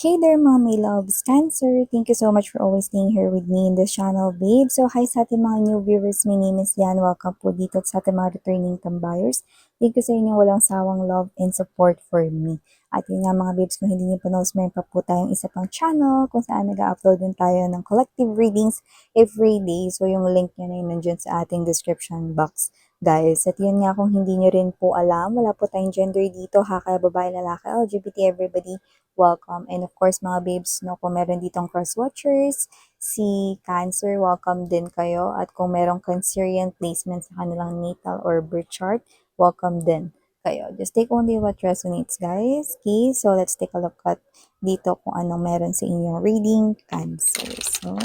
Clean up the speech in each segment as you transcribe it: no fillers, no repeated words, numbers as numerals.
Hey there, mommy loves Cancer. Thank you so much for always staying here with me in this channel, babe. So, hi sa ating mga new viewers. My name is Yan. Welcome po dito at sa ating mga returning tambayers. Thank you sa inyong walang sawang love and support for me. At yun nga mga babes, kung hindi niyo pa knows, meron pa po tayong isa pang channel kung saan nag-upload din tayo ng collective readings every day. So, yung link nyo na yun nandyan sa ating description box. Guys, at yun nga kung hindi nyo rin po alam, wala po tayong gender dito ha, kaya babae, lalaki, LGBT, everybody, welcome. And of course, mga babes, no, kung meron ditong cross-watchers, si Cancer, welcome din kayo. At kung merong Cancerian placement sa kanilang natal or birth chart, welcome din kayo. Just take only what resonates, guys. Okay, so let's take a look at dito kung anong meron sa inyong reading, Cancer. So,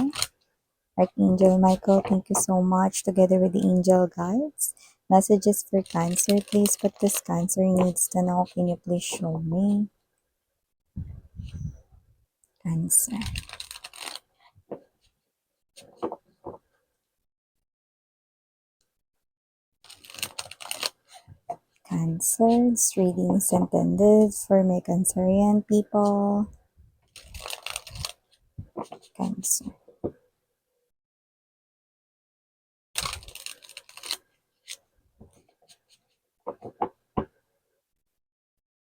Archangel Michael, thank you so much, together with the angel guides. Messages for Cancer, please. What this Cancer needs to know, can you please show me? Cancer. Cancer, this reading is intended for my Cancerian people. Cancer.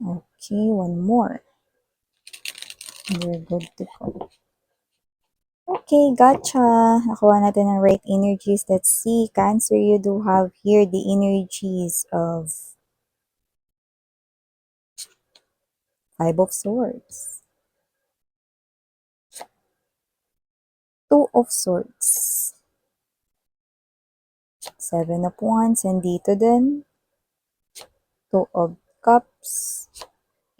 Okay, one more. We're good to go. Okay, gotcha. Nakuha natin ang right energies. Let's see. Cancer, you do have here the energies of Five of Swords. Two of Swords. Seven of Wands. And dito din. Two of Cups.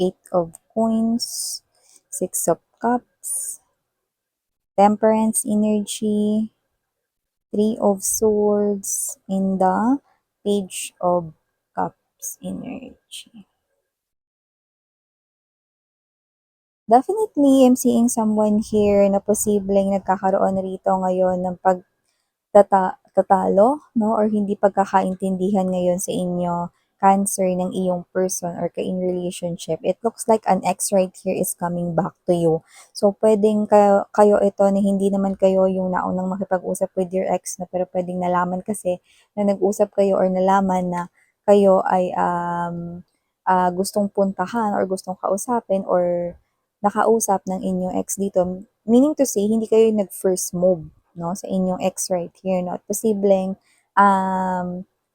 Eight of Coins. Six of Cups. Temperance energy. Three of Swords. And the Page of Cups energy. Definitely, I'm seeing someone here na posibleng nagkakaroon rito ngayon ng pagtatalo, no? Or hindi pagkakaintindihan ngayon sa inyo, Cancer, ng iyong person or ka-in relationship. It looks like an ex right here is coming back to you. So, pwedeng kayo ito na hindi naman kayo yung naunang makipag-usap with your ex, na pero pwedeng nalaman kasi na nag-usap kayo or nalaman na kayo ay gustong puntahan or gustong kausapin or nakausap ng inyong ex dito, meaning to say, hindi kayo nag-first move, no, sa inyong ex right here, no, at posibleng,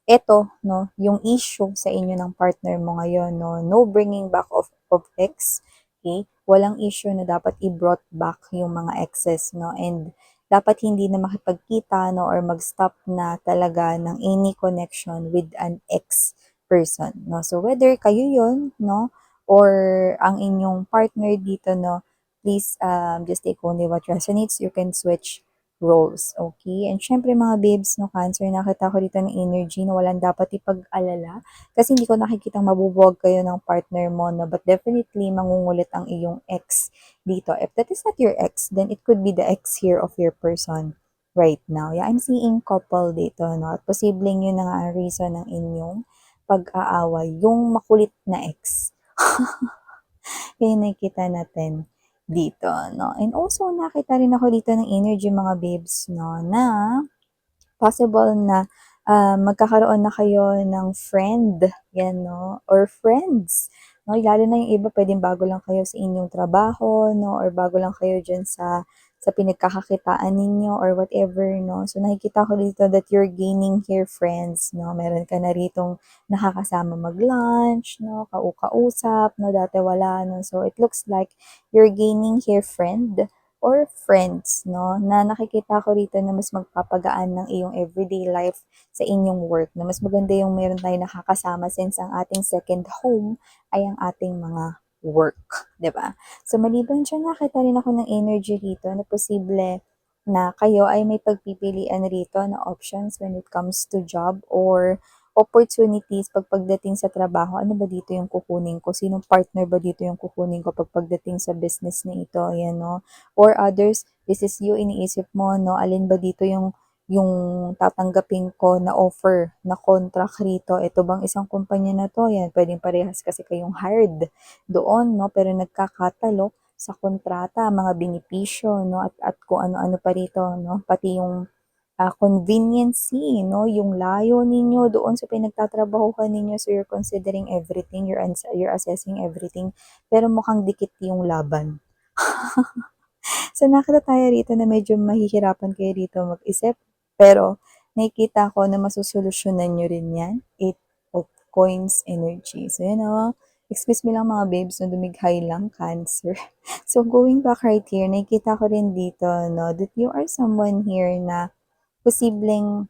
eto, no, yung issue sa inyo ng partner mo ngayon, no, no bringing back of ex, okay, walang issue na dapat i-brought back yung mga exes, no, and dapat hindi na makipagkita, no, or mag-stop na talaga ng any connection with an ex person, no, so whether kayo yon, no, or ang inyong partner dito, no, please just take only what resonates. You can switch roles, okay? And syempre mga babes, no, Cancer, nakita ko dito ng energy na walang dapat ipag-alala kasi hindi ko nakikitang mabubuwag kayo ng partner mo, no, but definitely mangungulit ang iyong ex dito. If that is not your ex, then it could be the ex here of your person right now. Yeah, I'm seeing couple dito, no, at posibleng yun na nga ang reason ng inyong pag-aaway, yung makulit na ex. Yung nakikita natin dito, no? And also, nakita rin ako dito ng energy, mga babes, no, na possible na magkakaroon na kayo ng friend, yan, no? Or friends, no? Lalo na yung iba, pwedeng bago lang kayo sa inyong trabaho, no? Or bago lang kayo dyan sa pinagkakakitaan ninyo or whatever, no? So, nakikita ko dito that you're gaining here friends, no? Meron ka na ritong nakakasama mag-lunch, no? Kausap, no? Dati wala, no? So, it looks like you're gaining here friend or friends, no? Na nakikita ko rito na mas magpapagaan ng iyong everyday life sa inyong work, na mas maganda yung meron tayo nakakasama since ang ating second home ay ang ating mga work, 'di ba? So, maliban dyan, nakita rin ako ng energy rito na posible na kayo ay may pagpipilian rito na options when it comes to job or opportunities pagdating sa trabaho. Ano ba dito yung kukunin ko? Sinong partner ba dito yung kukunin ko pagdating sa business na ito? Ayan, no? Or others, this is you, iniisip mo, no? Alin ba dito yung tatanggapin ko na offer, na contract rito? Ito bang isang kumpanya na to? Yan, pwedeng parehas kasi kayong hired doon, no? Pero nagkakatalo sa kontrata, mga benepisyo, no, at kung ano-ano pa rito, no, pati yung conveniency, no, yung layo ninyo doon sa pinagtatrabahuhan ninyo, so you're considering everything, you're assessing everything, pero mukhang dikit yung laban. So, nakita tayo rito na medyo mahihirapan kayo dito mag-isip, pero nakikita ko na masusolusyunan nyo rin yan. Eight of Coins energy. So, yun o. Excuse me lang mga babes, no, dumighay lang, Cancer. So, going back right here, nakikita ko rin dito, no, that you are someone here na posibleng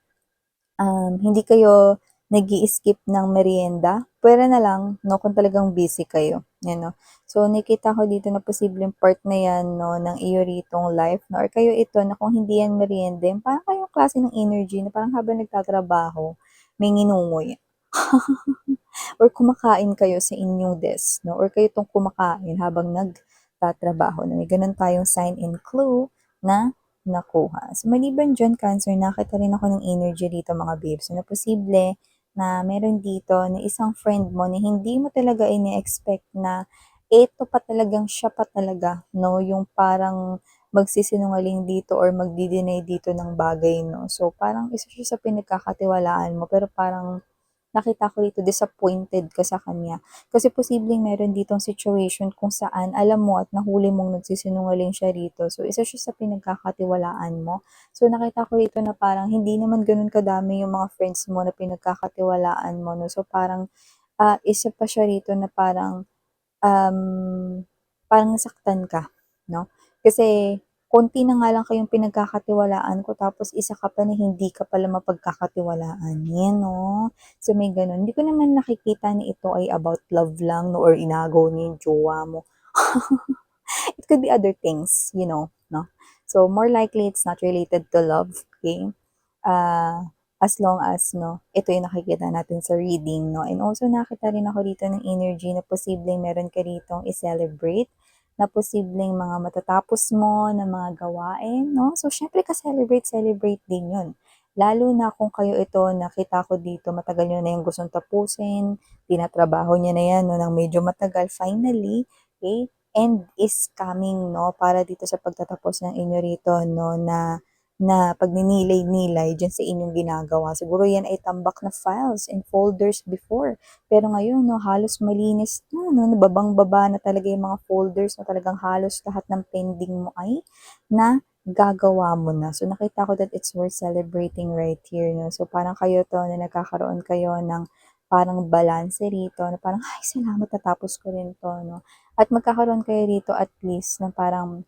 hindi kayo nag skip ng merienda, puwera na lang 'no, kung talagang busy kayo, 'yan 'no. So, nakita ko dito na posibleng part na 'yan 'no, ng iyo ritong life 'no, or kayo ito na kung hindi 'yan merienda, yung parang kayong klase ng energy na parang habang nagtatrabaho, may nginungoy. Or kumakain kayo sa inyong desk 'no, or kayo 'tong kumakain habang nagtatrabaho na may gano'n tayong sign and clue na nakuha. So, maliban diyan Cancer, nakita rin ako ng energy dito mga babes na posible na meron dito na isang friend mo na hindi mo talaga ini-expect na eto pa talagang siya pa talaga 'no, yung parang magsisinungaling dito or magde-deny dito ng bagay 'no. So, parang isa siya sa pinagkakatiwalaan mo pero parang nakita ko dito disappointed ka sa kanya. Kasi posibleng meron ditong situation kung saan alam mo at nahuli mong nagsisinungaling siya rito. So, isa siya sa pinagkakatiwalaan mo. So, nakita ko dito na parang hindi naman ganun kadami yung mga friends mo na pinagkakatiwalaan mo. No? So, parang isa pa siya rito na parang nasaktan ka, no? Kasi konti na nga lang kayong pinagkakatiwalaan ko tapos isa ka pa na hindi ka pala mapagkakatiwalaan. Yan, no? So, may ganun. Hindi ko naman nakikita na ito ay about love lang, no? Or inagaw niya yung jowa mo. It could be other things, no? So, more likely, it's not related to love, okay? As long as, no, ito yung nakikita natin sa reading, no? And also, nakita rin ako dito ng energy na posibleng meron ka ditong i-celebrate, na posibleng mga matatapos mo na mga gawain, no? So, syempre celebrate din yun. Lalo na kung kayo ito, nakita ko dito, matagal nyo na yung gustong tapusin, tinatrabaho niya na yan, no, ng medyo matagal, finally, okay? End is coming, no, para dito sa pagtatapos ng inyo rito, no, na pagninilay-nilay diyan sa inyong ginagawa. Siguro yan ay tambak na files and folders before. Pero ngayon, no, halos malinis na, no, nababang-baba na talaga yung mga folders na talagang halos lahat ng pending mo ay na gagawa mo na. So, nakita ko that it's worth celebrating right here, no. So, parang kayo to na nagkakaroon kayo ng parang balance rito, na parang, ay, salamat natapos ko rin to, no. At magkakaroon kayo rito at least na parang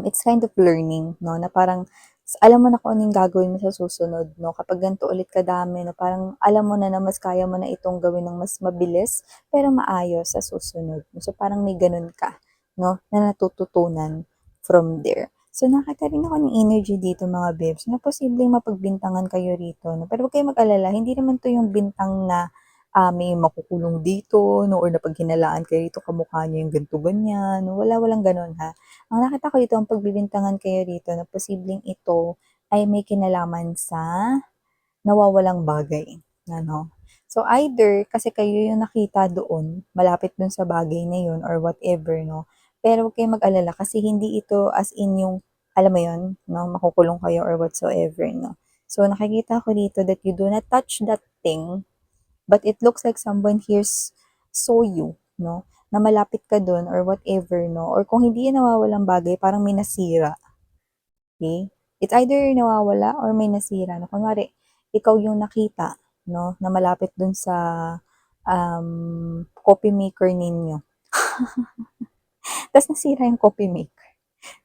it's kind of learning, no, na parang alam mo na kung anong gagawin mo sa susunod, no, kapag ganito ulit kadami, no, parang alam mo na mas kaya mo na itong gawin ng mas mabilis, pero maayos sa susunod. So, parang may ganun ka, no, na natututunan from there. So, nakita rin ako ng energy dito mga babes, na posibleng mapagbintangan kayo rito, no, pero huwag kayong mag-alala, hindi naman to yung bintang na may makukulong dito, no, or napag hinalaan kayo rito, kamukha niya yung ganito ganyan, no, walang ganun ha. Ang nakita ko dito, ang pagbibintangan kayo rito na posibleng ito ay may kinalaman sa nawawalang bagay. Ano? So, either kasi kayo yung nakita doon, malapit dun sa bagay na yun or whatever, no? Pero huwag kayong mag-alala kasi hindi ito as in yung, alam mo yun, no? Makukulong kayo or whatsoever, no? So, nakikita ko dito that you do not touch that thing, but it looks like someone here saw you, no? Na malapit ka dun or whatever, no? Or kung hindi yan nawawalang bagay, parang may nasira. Okay? It's either nawawala or may nasira. No? Kunwari, ikaw yung nakita, no? Na malapit dun sa coffee maker ninyo. Tapos nasira yung coffee maker.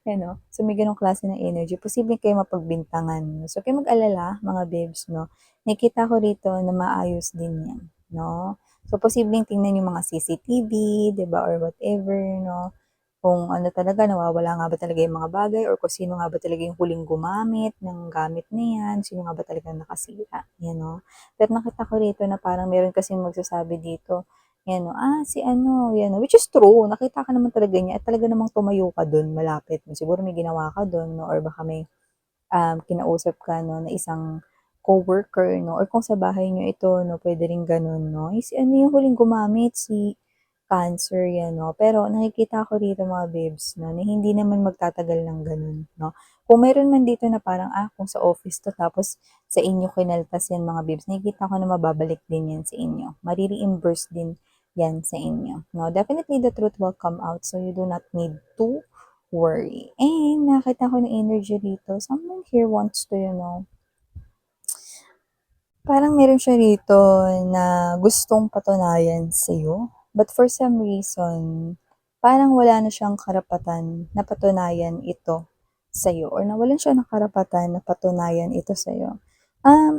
You know? So, may ganong klase ng energy. Posibleng kayo mapagbintangan. So, kayo mag-alala, mga babes, no? Nakita ko rito na maayos din yan, no? So, posibleng tingnan yung mga CCTV, di ba, or whatever, no? Kung ano talaga, nawawala nga ba talaga yung mga bagay, or kung sino nga ba talaga yung huling gumamit ng gamit na yan, sino nga ba talaga nakasira, yan, no? Pero nakita ko rito na parang meron kasing magsasabi dito, yan, no, si ano, yan, no, which is true, nakita ka naman talaga niya, at talaga namang tumayo ka dun, malapit, siguro may ginawa ka dun, no, or baka may kinausap ka, no, na isang coworker, no, or kung sa bahay nyo ito, no, pwede rin ganun, no, si ano yung huling gumamit, si Cancer yan, no? Pero nakikita ko dito mga babes, no, na hindi naman magtatagal ng ganun, no? Kung meron man dito na parang, kung sa office to, tapos sa inyo kinaltas yan mga babes, nakikita ko na mababalik din yan sa inyo. Mari-reimburse din yan sa inyo, no? Definitely the truth will come out, so you do not need to worry. And nakita ko na energy dito. Someone here wants to, parang meron siya rito na gustong patunayan sa'yo. But for some reason, parang wala na siyang karapatan na patunayan ito sa'yo. Or nawalan siya ng karapatan na patunayan ito sa'yo.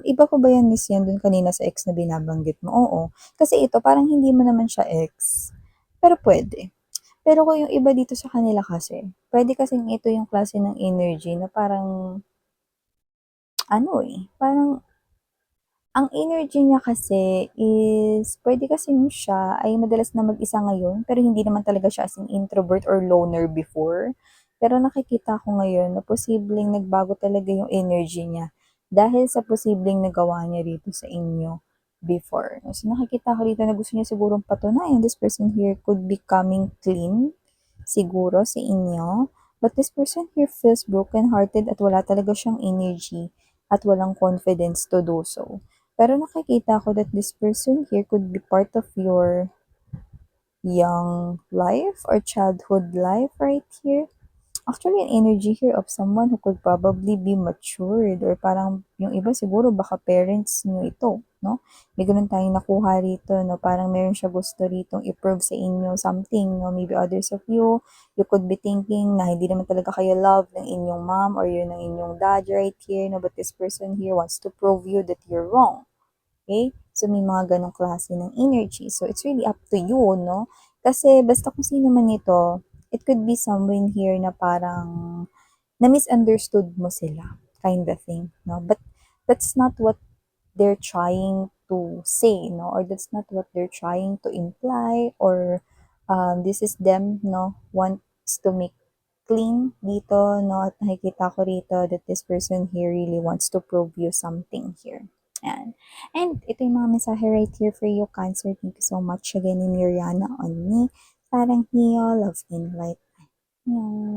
Iba ko ba yan, Miss Yan, dun kanina sa ex na binabanggit mo? Oo. Kasi ito, parang hindi mo naman siya ex. Pero pwede. Pero kung yung iba dito sa kanila kasi, pwede kasing ito yung klase ng energy na parang, parang ang energy niya kasi is puwede kasing siya ay madalas na mag-isa ngayon, pero hindi naman talaga siya as in introvert or loner before. Pero nakikita ko ngayon na posibleng nagbago talaga yung energy niya dahil sa posibleng nagawa niya rito sa inyo before. So nakikita ko dito na gusto niya sigurong patunayan this person here could be coming clean siguro sa inyo. But this person here feels broken-hearted at wala talaga siyang energy at walang confidence to do so. Pero nakikita ko that this person here could be part of your young life or childhood life right here. Actually, an energy here of someone who could probably be matured or parang yung iba siguro baka parents nyo ito, no? May ganun tayong nakuha rito, no? Parang meron siya gusto rito i-prove sa inyo something, no? Maybe others of you could be thinking na hindi naman talaga kayo love ng inyong mom or yun ng inyong dad right here, no? But this person here wants to prove you that you're wrong. Okay? So, may mga ganong klase ng energy. So, it's really up to you, no? Kasi, basta kung sino man ito, it could be someone here na parang na-misunderstood mo sila, kind of thing, no? But, that's not what they're trying to say, no? Or that's not what they're trying to imply, or this is them, no? Wants to make clean dito, no? At nakikita ko rito that this person here really wants to prove you something here. Ayan. And ito yung mga mensahe right here for you, Cancer. Thank you so much again, ni Miriana on me. Parang heal, love, and light. Ayan.